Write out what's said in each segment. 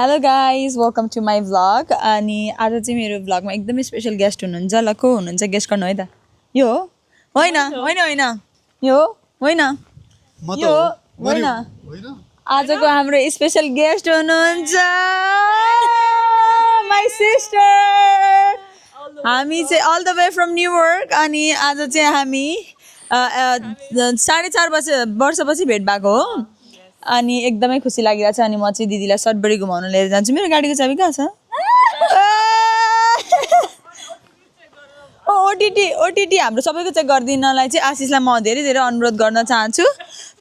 Hello guys welcome to my vlog अनि आज चाहिँ मेरो भ्लगमा एकदमै स्पेसल गेस्ट हुनुहुन्छ ल को हुनुहुन्छ गेस्ट गर्नु है त यो हो होइन होइन होइन यो हो होइन यो होइन आजको हाम्रो स्पेसल गेस्ट हुनुहुन्छ माई सिस्टर हामी चाहिँ all the way from New York अनि आज चाहिँ हामी 4.5 वर्षपछि भेट भएको हो अनि एकदमै खुसी लागिरहेछ अनि म चाहिँ दिदीलाई सटबरी घुमाउन लिएर जान्छु मेरो गाडीको चाबी कहाँ छ ओटिटी हाम्रो सबैको चेक गरिदिनलाई चाहिँ आशिषलाई म धेरै धेरै अनुरोध गर्न चाहन्छु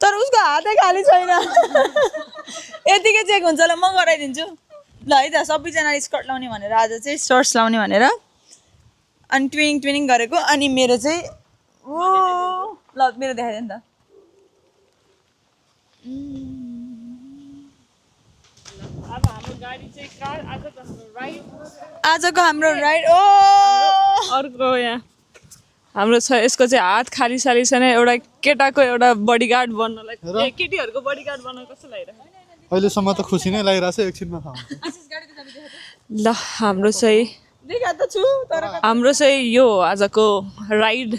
तर उसको हातै खाली छैन यतिकै चेक हुन्छ ल म गराइदिन्छु ल है त सबैजनाले स्कर्ट लाउने भनेर आज चाहिँ सर्ट्स लाउने भनेर अनि ट्विनिङ गरेको अनि मेरो चाहिँ ल मेरो देखाइदियो नि त आजको हाम्रो राइड अर्को यहाँ हाम्रो छ यसको चाहिँ हात खाली साली छैन एउटा केटाको एउटा बडीगार्ड बन्नलाई केटीहरूको बडीगार्ड बन्न कस्तो लागिरहेको अहिलेसम्म त खुसी नै लागिरहेछ एकछिनमा थाहा हुन्छ ल हाम्रो चाहिँ यो आजको राइड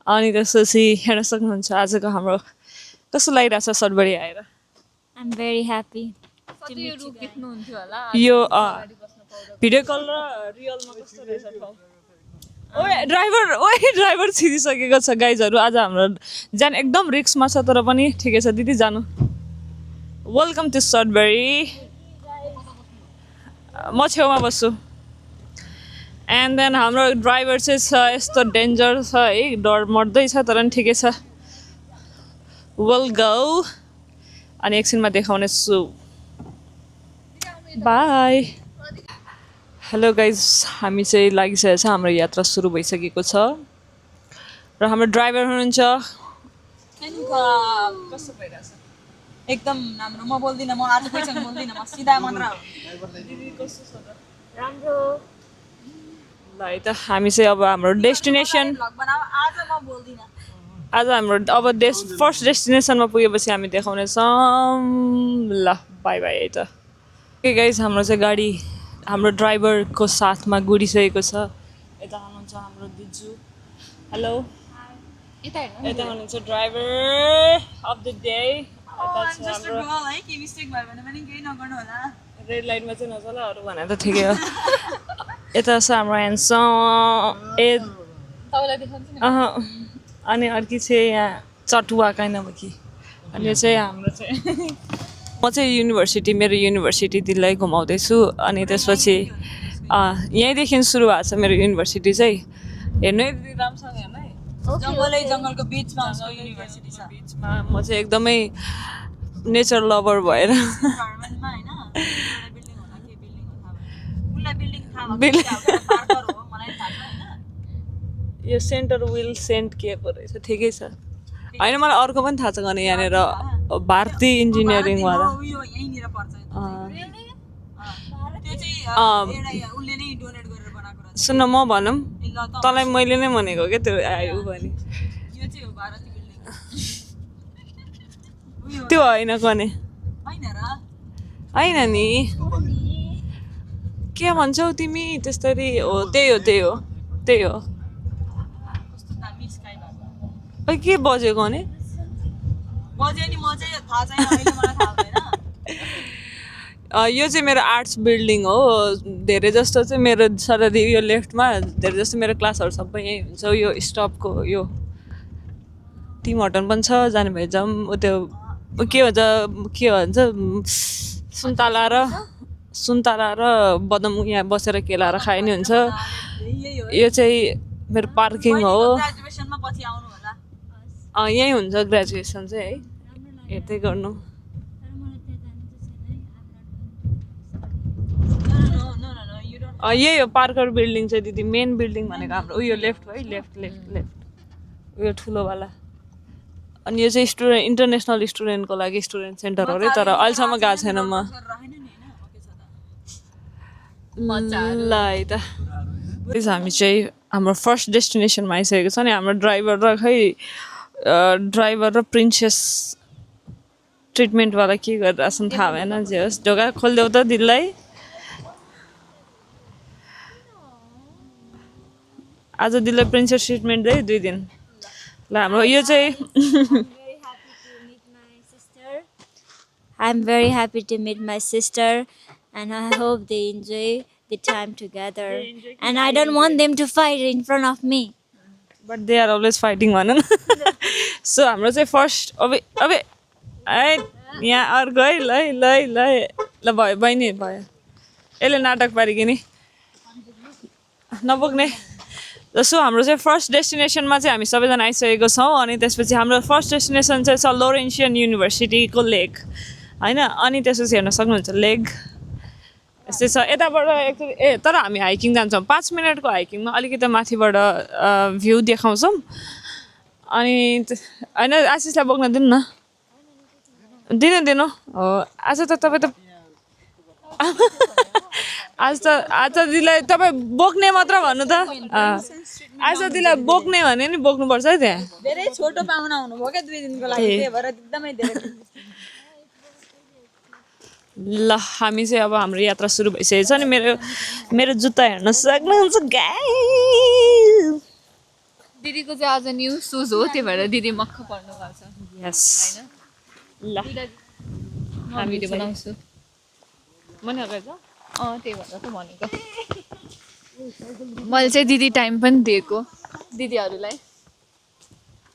अनि त्यसपछि हेर्न सक्नुहुन्छ आजको हाम्रो कस्तो लागिरहेछ सटबरी आएर I'm very happy. यो भिडियो कल र रियलमा कस्तो रहेछ ड्राइभर छिरिसकेको छ गाइजहरू आज हाम्रो जान एकदम रिस्कमा छ तर पनि ठिकै छ दिदी जानु वेलकम टु सटबरी म छेउमा बस्छु एन्ड देन हाम्रो ड्राइभर चाहिँ छ यस्तो डेन्जर छ है डर मर्दै छ तर पनि ठिकै छ वेल गो अनि एकछिनमा देखाउने छु बाई हेलो गाइज हामी चाहिँ लागिसकेको छ हाम्रो यात्रा सुरु भइसकेको छ र हाम्रो ड्राइभर हुनुहुन्छ कस्तो भइरहेछ एकदम राम्रो म बोल्दिनँ म आज पैसा बोल्दिनँ म सिधा मात्र राम्रो ल है त हामी चाहिँ अब हाम्रो डेस्टिनेसन आज म बोल्दिनँ आज हाम्रो अब फर्स्ट डेस्टिनेसनमा पुगेपछि हामी देखाउनेछौँ ल बाई बाई है त ओके गाइज हाम्रो चाहिँ गाडी हाम्रो ड्राइभरको साथमा गुडिसकेको छ यता हुनुहुन्छ हाम्रो दिजु हेलो यता हुनुहुन्छ ड्राइभर अफ द डे यता छ हाम्रो है के मिस्टेक भयो भने पनि केही नगर्नु होला रेड लाइटमा चाहिँ नचला अरू भने त ठिकै हो यता छ हाम्रो ह्यान्डसम ए अनि अर्की चाहिँ यहाँ चटुवा काइन अब कि अनि यो चाहिँ हाम्रो चाहिँ म चाहिँ युनिभर्सिटी मेरो युनिभर्सिटी दिल्लीलाई घुमाउँदैछु अनि त्यसपछि यहीँदेखि सुरु भएको छ मेरो युनिभर्सिटी चाहिँ हेर्नु है दिदी राम्रोसँग हेर्नु है जङ्गलको बिचमा युनिभर्सिटी छ बिचमा म चाहिँ एकदमै नेचर लभर भएर यो सेन्टर विल सेन्ट के पो रहेछ ठिकै छ होइन मलाई अर्को पनि थाहा छ भने यहाँनिर भारतीय इन्जिनियरिङवाला सुन्न म भनौँ तँलाई मैले नै भनेको क्या त्यो आयो भने त्यो होइन कने होइन नि के भन्छौ तिमी त्यस्तरी हो त्यही हो के बजेको भने यो चाहिँ मेरो आर्ट्स बिल्डिङ हो धेरै जस्तो चाहिँ मेरो सरदी यो लेफ्टमा धेरै जस्तो मेरो क्लासहरू सबै यहीँ हुन्छ यो स्टपको यो टिम हटन पनि छ जाने भए जाऊँ त्यो के भन्छ सुन्तला र बदम यहाँ बसेर केलाएर खाए नि हुन्छ यो चाहिँ मेरो पार्किङ हो यहीँ हुन्छ ग्रेजुएसन चाहिँ है हेर्दै गर्नु यही हो पार्कर बिल्डिङ चाहिँ दिदी मेन बिल्डिङ भनेको हाम्रो उयो लेफ्ट हो है लेफ्ट उयो ठुलोवाला अनि यो चाहिँ इन्टरनेसनल स्टुडेन्टको लागि स्टुडेन्ट सेन्टर हो अरे तर अहिलेसम्म गएको छैन म ल है त हामी चाहिँ हाम्रो फर्स्ट डेस्टिनेसनमा आइसकेको छ नि हाम्रो ड्राइभर र प्रिन्सेस ट्रिटमेन्टवाला के गरिरहेछन् थाहा भएन जे होस् ढोका खोलिदेऊ त दिदीलाई आज दिदीलाई प्रिन्सेस ट्रिटमेन्ट दे 2 दिन ल हाम्रो यो चाहिँ I'm very happy to meet my sister and I hope they enjoy the time together. And I don't want them to fight in front of me. But they are always fighting भन न so हाम्रो चाहिँ first अबे अबे ए यहाँ अर्को है ल है ल है ल है ल भयो बहिनी भयो यसले नाटक पारिकि नि नबोक्ने सो हाम्रो चाहिँ फर्स्ट डेस्टिनेसनमा चाहिँ हामी सबैजना आइसकेको छौँ अनि त्यसपछि हाम्रो फर्स्ट डेस्टिनेसन चाहिँ छ लोरेन्सियन युनिभर्सिटीको लेक होइन अनि त्यसपछि हेर्न सक्नुहुन्छ लेक यस्तै छ यताबाट एकचोटि तर हामी हाइकिङ जान्छौँ 5 मिनटको हाइकिङमा अलिकति माथिबाट भ्यू देखाउँछौँ अनि होइन आशिषलाई बोक्न दिनु न दिनु हो आज त तपाईँ त आज दिदीलाई तपाईँ बोक्ने मात्र भन्नु त आज दिदीलाई बोक्ने भने नि बोक्नुपर्छ है त्यहाँ धेरै छोटो पाहुना हुनुभयो क्या 2 दिनको लागि त्यही भएर एकदमै धेरै ल हामी चाहिँ अब हाम्रो यात्रा सुरु भइसकेको छ नि मेरो जुत्ता हेर्न सक्नुहुन्छ गाइस दिदीको चाहिँ आज न्यू सुज हो त्यही भएर दिदी मक्ख पर्नु भएको छ यस ल म भिडियो बनाउँछु मन गएछ त्यही भएर त भनेको मैले चाहिँ दिदी टाइम पनि दिएको दिदीहरूलाई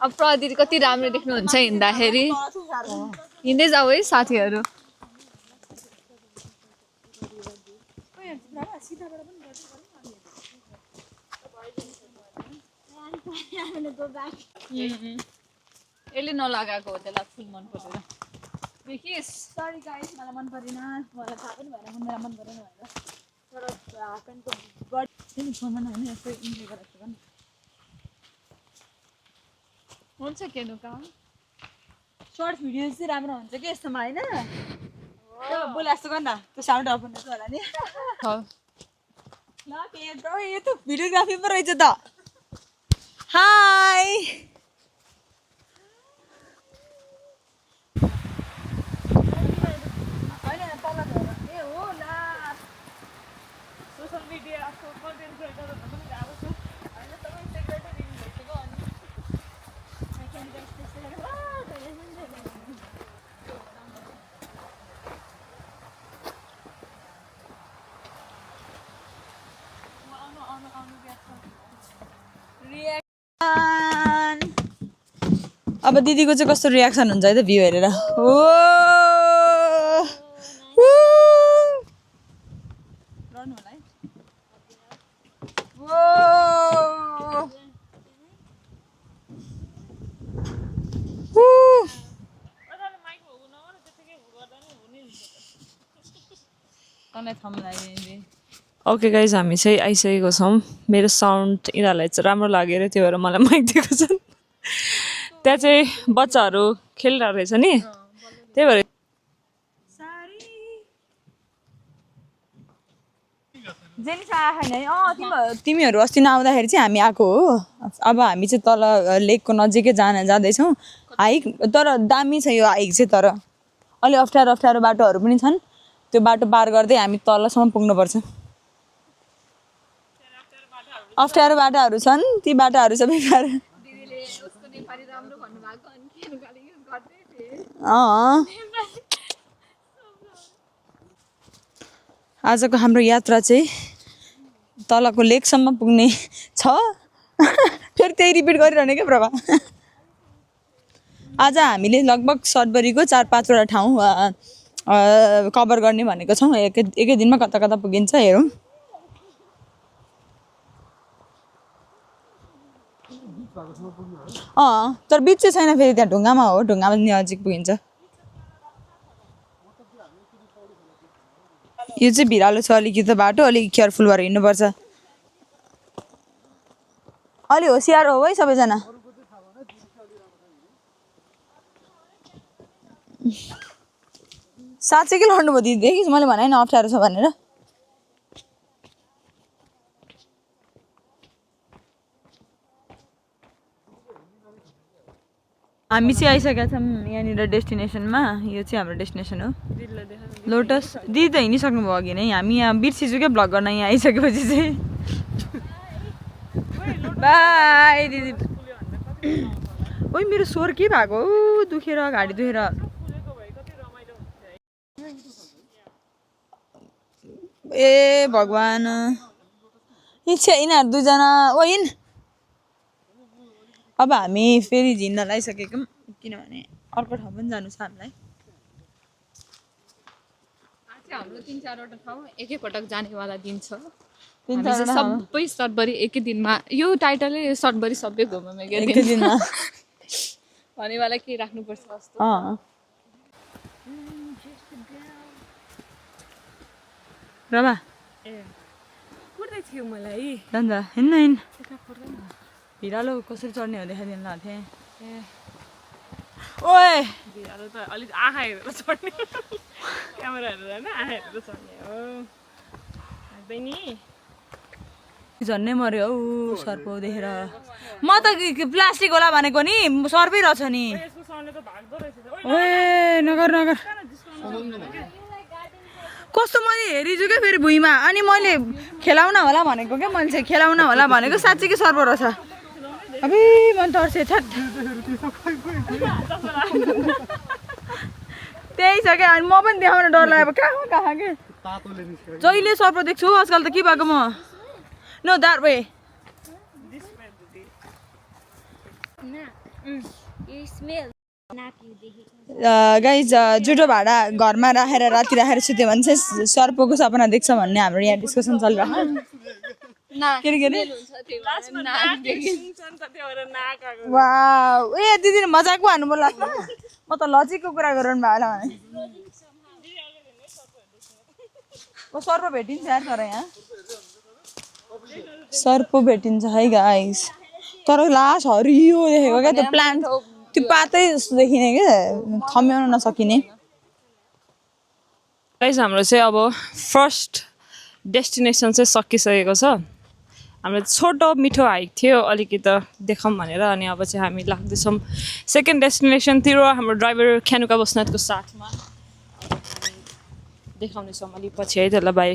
अब दिदी कति राम्रो देख्नुहुन्छ हिँड्दाखेरि हिँड्दै जाऊ है साथीहरू यसले नलगाएको हो त्यसलाई फुल मन परेर देखिस् सरी गाइस मलाई मन परेन मलाई थाहा पनि भएन मलाई मन परेन भनेर तर हाफ प्यान्टको बडी फोनमा नहुने यस्तो इन्जोय गरेको पनि हुन्छ केनु काम सर्ट भिडियो चाहिँ राम्रो हुन्छ कि यस्तोमा होइन बोला जस्तो गर न त्यो साउन्ड अफ हुँदैछ होला नि ल पेद्रो यो त भिडियोग्राफी पो रहेछ त हाई अब दिदीको चाहिँ कस्तो रियाक्सन हुन्छ है त भ्यू हेरेर ओ ओके गाइज हामी चाहिँ आइसकेको छौँ मेरो साउन्ड यिनीहरूलाई चाहिँ राम्रो लागेर त्यो भएर मलाई माइक दिएको छन् त्यहाँ चाहिँ बच्चाहरू खेलिरहेको रहेछ नि त्यही भएर तिमीहरू अस्ति नआउँदाखेरि चाहिँ हामी आएको हो अब हामी चाहिँ तल लेकको नजिकै जाँदैछौँ हाइक तर दामी छ यो हाइक चाहिँ तर अलि अप्ठ्यारो बाटोहरू पनि छन् त्यो बाटो पार गर्दै हामी तलसम्म पुग्नुपर्छ अप्ठ्यारो बाटाहरू छन् ती बाटाहरू सबै पार आजको हाम्रो यात्रा चाहिँ तलको लेकसम्म पुग्ने छ फेरि त्यही रिपिट गरिरहने क्या प्रभा आज हामीले लगभग सटबरीको 4-5वटा ठाउँ कभर गर्ने भनेको छौँ एकै दिनमा कता कता पुगिन्छ हेरौँ तर बिच चाहिँ छैन फेरि त्यहाँ ढुङ्गामा हो ढुङ्गामा नजिक पुगिन्छ यो चाहिँ भिरालो छ अलिकति बाटो अलिक केयरफुल भएर हिँड्नुपर्छ अलि होसियार हो है सबैजना साँच्चै के लड्नु भयो दिदी देखिस् मैले भने नि अप्ठ्यारो छ भनेर हामी चाहिँ आइसकेका छौँ यहाँनिर डेस्टिनेसनमा। यो चाहिँ हाम्रो डेस्टिनेसन हो लोटस। दिदी त हिँडिसक्नु भयो अघि नै, हामी यहाँ बिर्सिन्छु क्या भ्लग गर्न यहाँ आइसकेपछि चाहिँ। बाई दिदी। ओइ मेरो स्वर के भएको दुखेर घाँटी दुखेर। ए भगवान् इच्छा यिनीहरू दुईजना ओइन। अब हामी फेरि झिन्न लगाइसकेको किनभने अर्को ठाउँ पनि जानु छ हामीलाई। हाम्रो 3-4वटा ठाउँ एकैपटक जानेवाला दिन छ। हामी चाहिँ सबै सटभरि एकै दिनमा यो टाइटलै सटभरि सबै घुम्यौँ एकै दिनमा भनेवाला के राख्नुपर्छ जस्तो। रमा कुर्दै थियो मलाई जान्छ हिँड्न हिँड्न भिरालो कसरी चढ्ने हो देखाइदिनु भएको थिएँ। ओए भिरालो त अलिक आँखा हेरेर चढ्ने क्यामेरा हेरेर होइन आँखा हेरेर चढ्ने हो बहिनी। झन्नै मऱ्यो हौ सर्प देखेर। म त प्लास्टिक होला भनेको नि सर्पै रहेछ नि। ओए नगर नगर कस्तो मैले हेरिछु क्या फेरि भुइँमा। अनि मैले खेलाउन होला भनेको क्या, मान्छे खेलाउन होला भनेको साँच्चीकै सर्प रहेछ। अबे मन तर्से छट त्यही छ क्या। अनि म पनि देखाउन डर लाग्यो कहाँ के जहिले सर्प देख्छु आजकल त के भएको म। नो द्याट वे गाइज जुठो भाडा घरमा राखेर राति राखेर सुत्यो भने चाहिँ सर्पको सपना देख्छ भन्ने हाम्रो यहाँ डिस्कसन चलिरहेको। के अरे वाउ ए दिदी मजाकको हान्नु पर्ला। म त लजिकको कुरा गरौँ भयो भने सर्प भेटिन्छ यार। तर यहाँ सर्प भेटिन्छ है गाइस, तर लास हरियो देखेको क्या। त्यो प्लान्ट त्यो पातै जस्तो देखिने क्या, थम्याउन नसकिने। गाइस हाम्रो चाहिँ अब फर्स्ट डेस्टिनेसन चाहिँ सकिसकेको छ। हाम्रो छोटो मिठो हाइक थियो अलिकति देखाउँ भनेर। अनि अब चाहिँ हामी लाग्दैछौँ सेकेन्ड डेस्टिनेसनतिर हाम्रो ड्राइभर खेनुका बस्नेतको साथमा। देखाउनेछौँ अलिक पछि है त ल बाई।